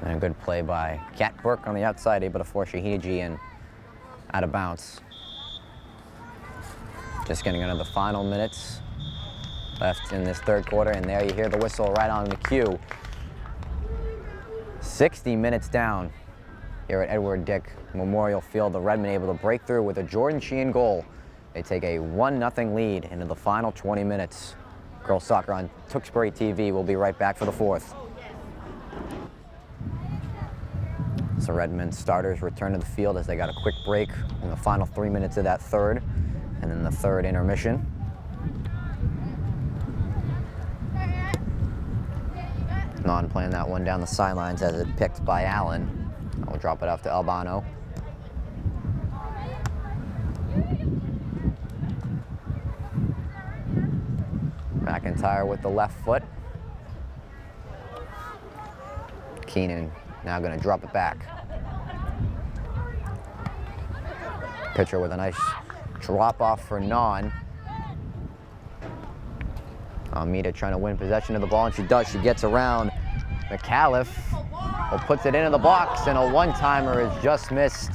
And a good play by Kat Burke on the outside, able to force Shahijian out of bounds. Just getting into the final minutes left in this third quarter, and there you hear the whistle right on the cue. 60 minutes down here at Edward Dick Memorial Field. The Redmen able to break through with a Jordan Sheehan goal. They take a 1-0 lead into the final 20 minutes. Girls Soccer on Tewksbury TV. We'll be right back for the fourth. So Redmen starters return to the field as they got a quick break in the final 3 minutes of that third, and then the third intermission. Non playing that one down the sidelines as it picked by Allen. I'll drop it off to Albano. McIntyre with the left foot. Keenan now going to drop it back. Pitcher with a nice drop off for Non. Almeida trying to win possession of the ball, and she does. She gets around McAuliffe, puts it into the box, and a one-timer is just missed.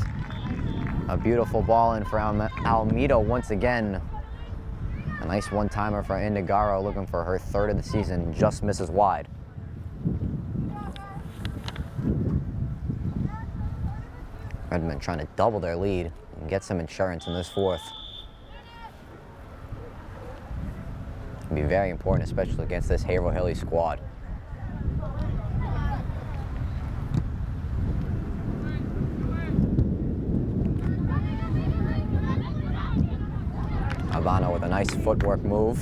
A beautiful ball in for Almeida once again. A nice one-timer for Indigaro, looking for her third of the season, just misses wide. Redmen trying to double their lead and get some insurance in this fourth. It'll be very important, especially against this Haverhill squad. Ivano with a nice footwork move.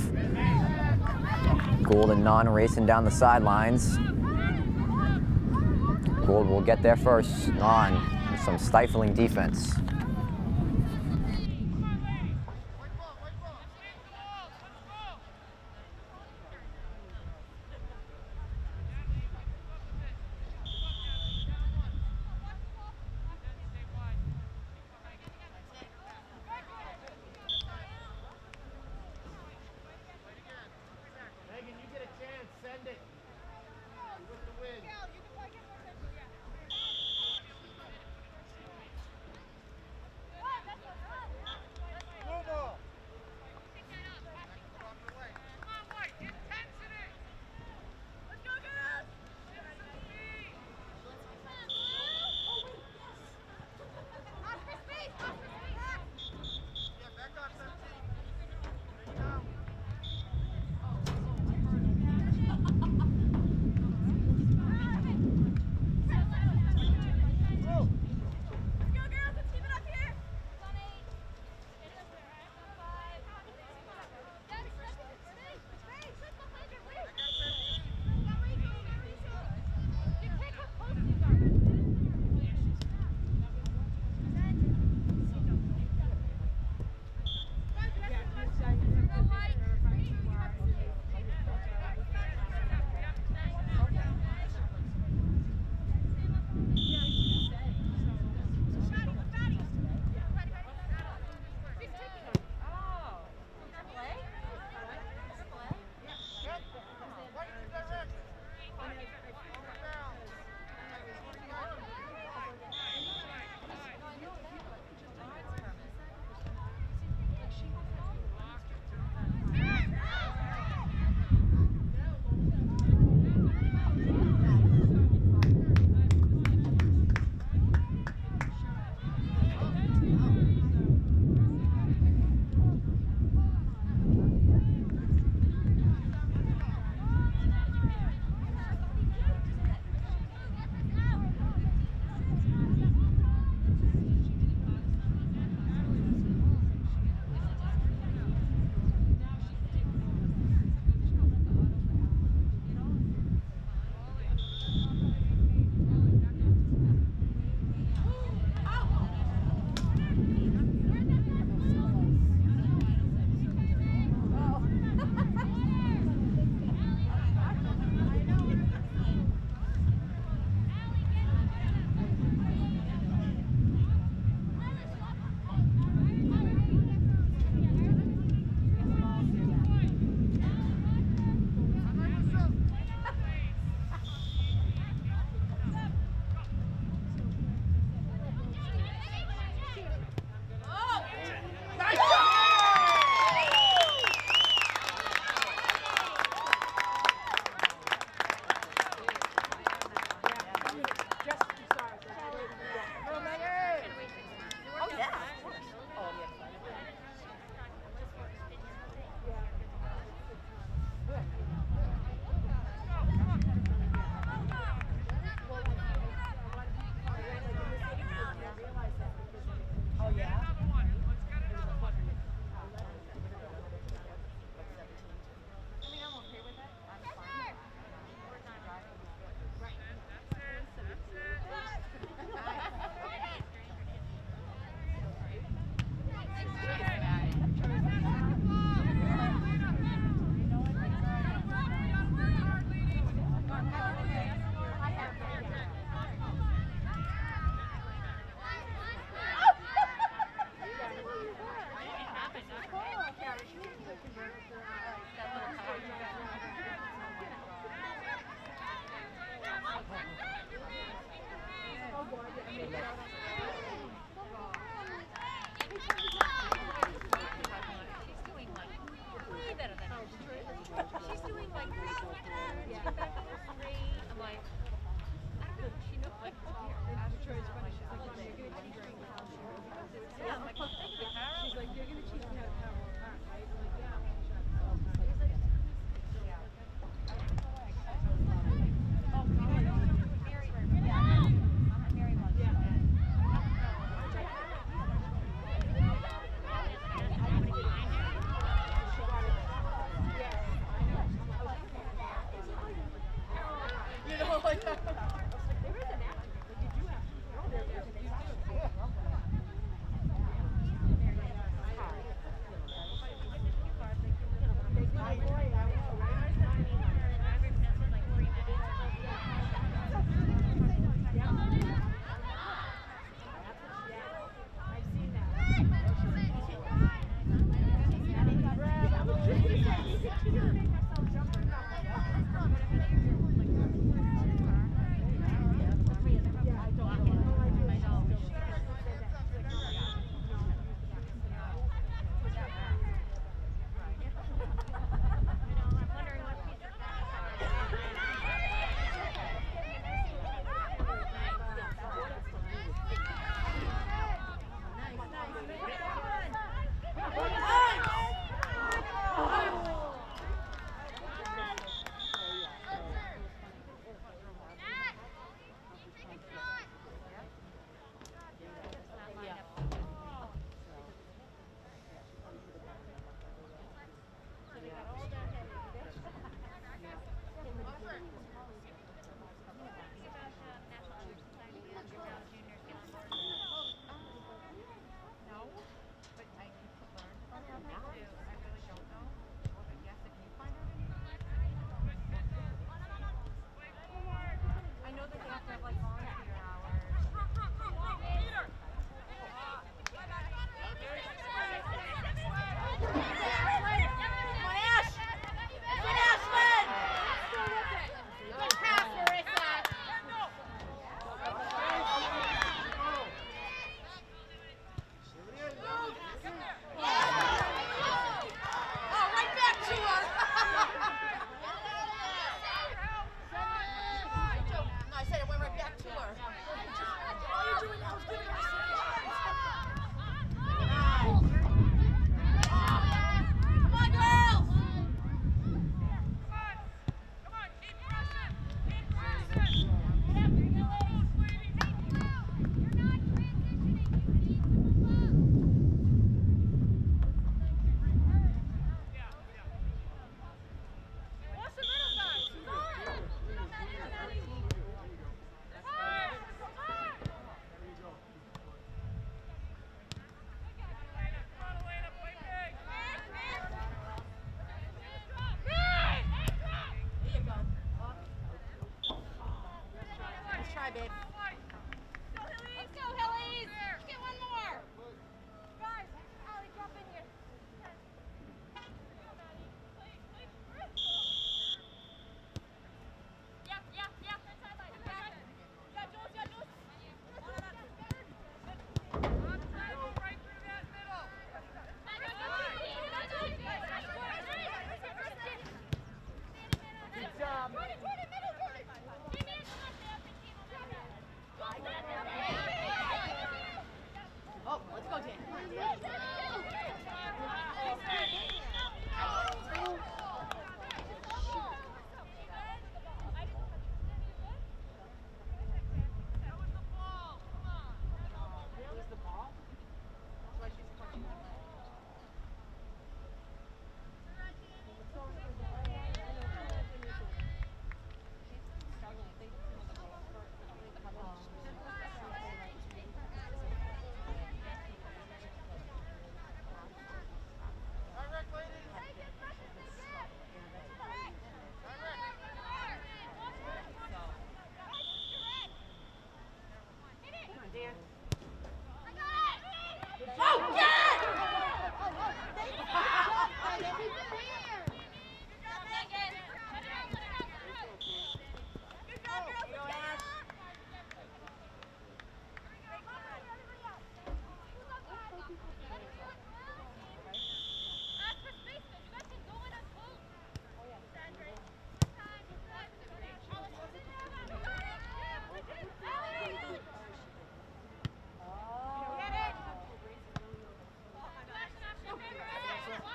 Gould and Nunn racing down the sidelines. Gould will get there first. Nunn with some stifling defense. Megan, you get a chance. Send it. With the win.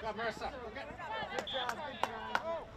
Go, Marissa. Okay. Good job. Good job.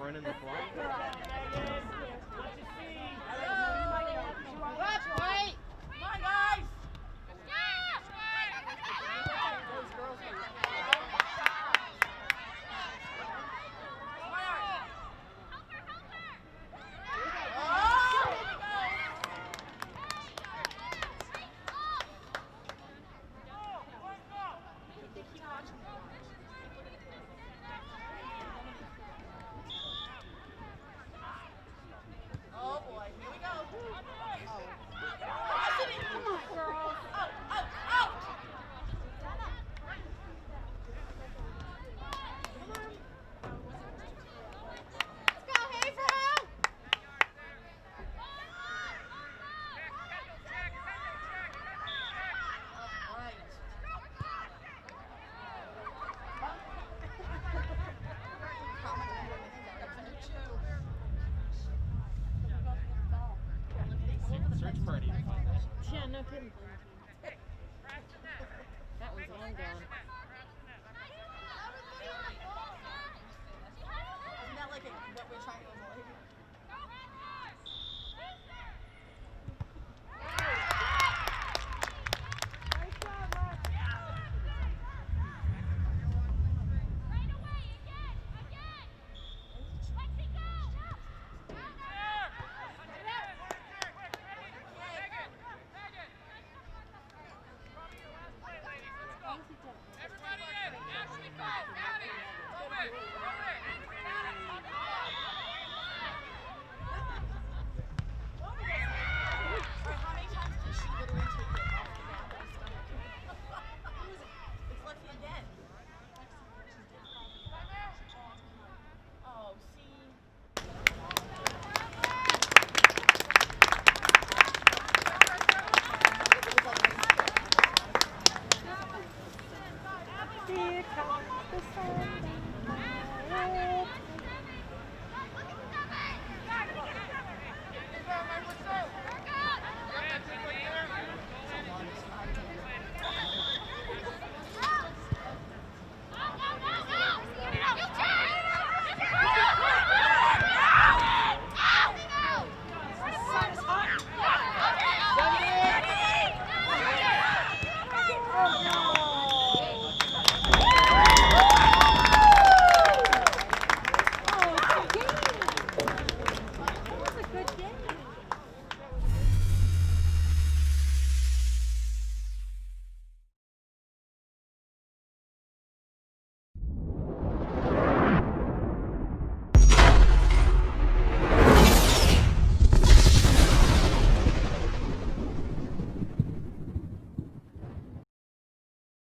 running the flag. Wait! Come on, guys! Oh boy, here we go. Come on, girls. Out, out, out. Let's go, Haverhill. Search party. Yeah, no kidding.